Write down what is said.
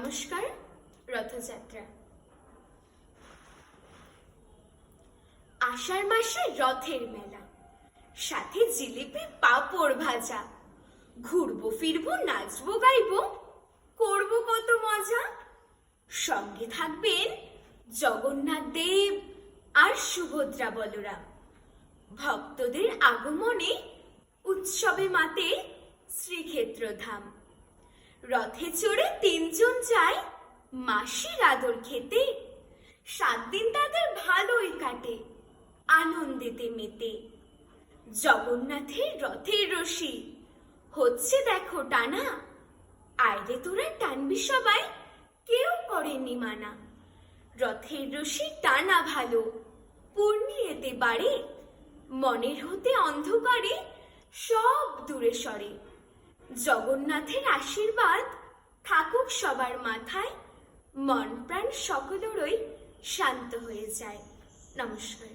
নমস্কার। রথযাত্রা। আষাঢ় মাসে রথের মেলা, সাথে জিলিপি পাঁপড় ভাজা। ঘুরবো ফিরবো, নাচবো গাইবো, করবো কত মজা। সঙ্গে থাকবেন জগন্নাথ দেব আর সুভদ্রা বলরাম। ভক্তদের আগমনে উৎসবে মাতে শ্রীক্ষেত্র ধাম। রথে চড়ে তিনজন যায় মাসির আদর খেতে। 7 দিন তাদের ভালোই কাটে আনন্দেতে মেতে। জগন্নাথের রথের রশি হচ্ছে দেখো টানা। আইরে তোরা টানবি সবাই, কেউ করেনি মানা। রথের রশি টানা ভালো, পূর্ণিয়েতে বাড়ে। মনের হতে অন্ধকারে সব দূরে সরে। জগন্নাথের আশীর্বাদ থাকুক সবার মাথায়। মন প্রাণ সকলেরই শান্ত হয়ে যায়। নমস্কার।